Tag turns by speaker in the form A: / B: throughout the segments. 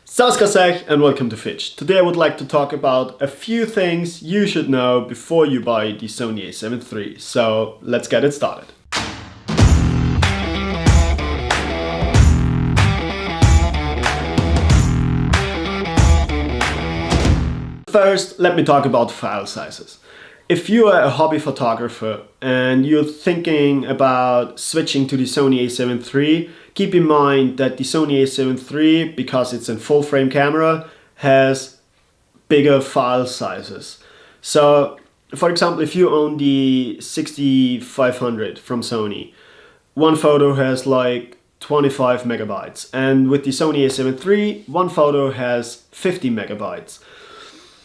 A: Saskasech and welcome to Fitch. Today I would like to talk about a few things you should know before you buy the Sony A7 III. So let's get it started. First, let me talk about file sizes. If you are a hobby photographer and you're thinking about switching to the Sony A7 III, keep in mind that the Sony A7 III, because it's a full frame camera, has bigger file sizes. So, for example, if you own the 6500 from Sony, one photo has like 25 megabytes, and with the Sony A7 III, one photo has 50 megabytes.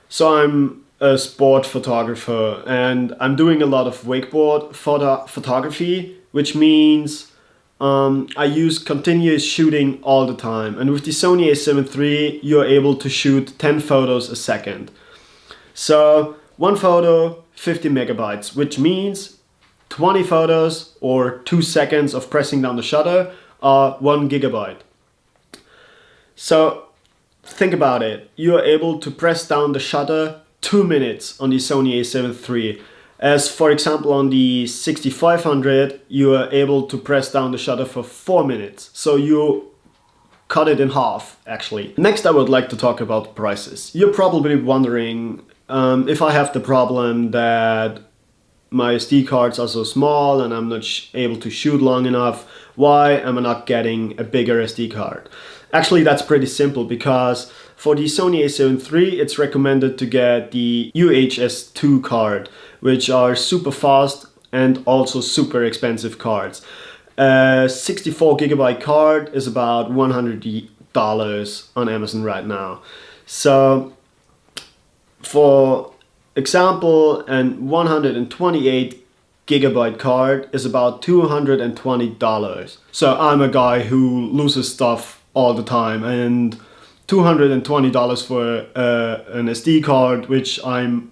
A: So I'm a sport photographer and I'm doing a lot of wakeboard photography, which means I use continuous shooting all the time. And with the Sony A7 III, you're able to shoot 10 photos a second. So one photo, 50 megabytes, which means 20 photos or 2 seconds of pressing down the shutter are 1 gigabyte. So think about it. You are able to press down the shutter 2 minutes on the Sony A7 III. As for example on the 6500 you are able to press down the shutter for 4 minutes. So you cut it in half actually. Next I would like to talk about prices. You're probably wondering if I have the problem that my SD cards are so small and I'm not able to shoot long enough, why am I not getting a bigger SD card? Actually, that's pretty simple because for the Sony A7 III, it's recommended to get the UHS-2 card, which are super fast and also super expensive cards. A 64 gigabyte card is about $100 on Amazon right now. So, for example, an 128 gigabyte card is about $220. So I'm a guy who loses stuff all the time, and $220 for an SD card, which I'm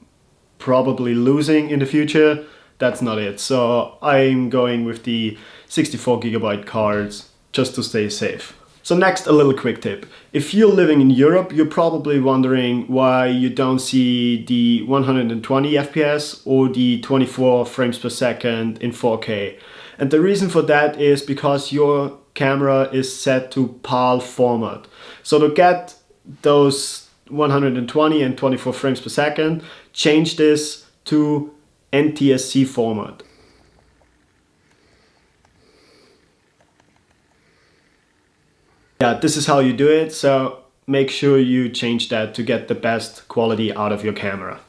A: probably losing in the future, that's not it. So I'm going with the 64 gigabyte cards just to stay safe. So next, a little quick tip. If you're living in Europe, you're probably wondering why you don't see the 120 FPS or the 24 frames per second in 4K. And the reason for that is because your camera is set to PAL format. So to get those 120 and 24 frames per second, change this to NTSC format. Yeah, this is how you do it, so make sure you change that to get the best quality out of your camera.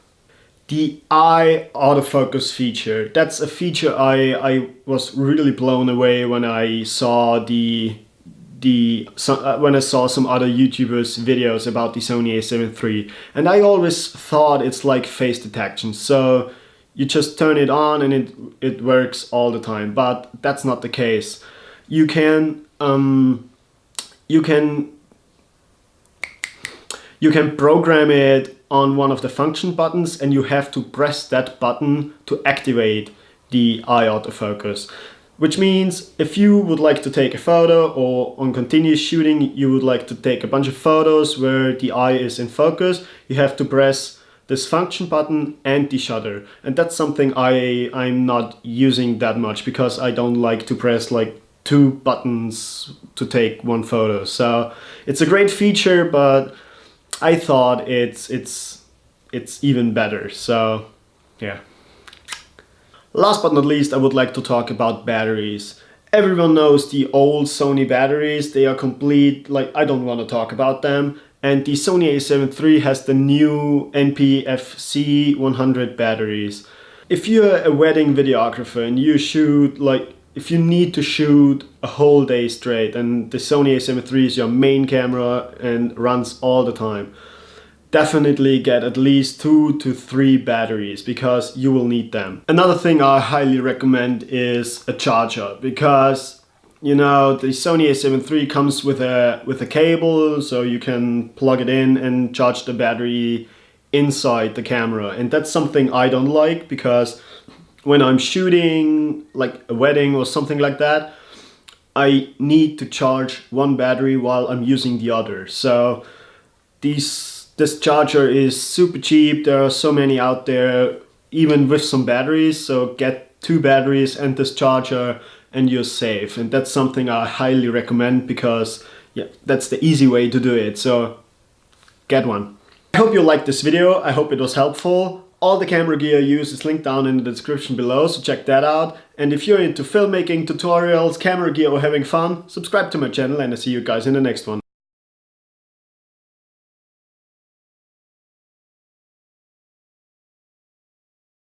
A: The eye autofocus feature, that's a feature I was really blown away when I saw when I saw some other YouTubers videos about the Sony A7 III, and I always thought it's like face detection, so you just turn it on and it works all the time, but that's not the case. You can program it on one of the function buttons, and you have to press that button to activate the eye autofocus. Which means if you would like to take a photo, or on continuous shooting you would like to take a bunch of photos where the eye is in focus, you have to press this function button and the shutter. And that's something I'm not using that much because I don't like to press like 2 buttons to take one photo. So it's a great feature, but I thought it's even better. So yeah. Last but not least, I would like to talk about batteries. Everyone knows the old Sony batteries. They are complete, like I don't want to talk about them. And the Sony A7 III has the new NP-FC 100 batteries. If you're a wedding videographer and you shoot if you need to shoot a whole day straight and the Sony A7 III is your main camera and runs all the time, definitely get at least 2 to 3 batteries because you will need them. Another thing I highly recommend is a charger, because you know the Sony A7 III comes with a cable, so you can plug it in and charge the battery inside the camera, and that's something I don't like because when I'm shooting like a wedding or something like that, I need to charge one battery while I'm using the other. So this charger is super cheap. There are so many out there, even with some batteries. So get 2 batteries and this charger and you're safe. And that's something I highly recommend because yeah, that's the easy way to do it. So get one. I hope you liked this video. I hope it was helpful. All the camera gear I use is linked down in the description below, so check that out. And if you're into filmmaking, tutorials, camera gear or having fun, subscribe to my channel and I'll see you guys in the next one.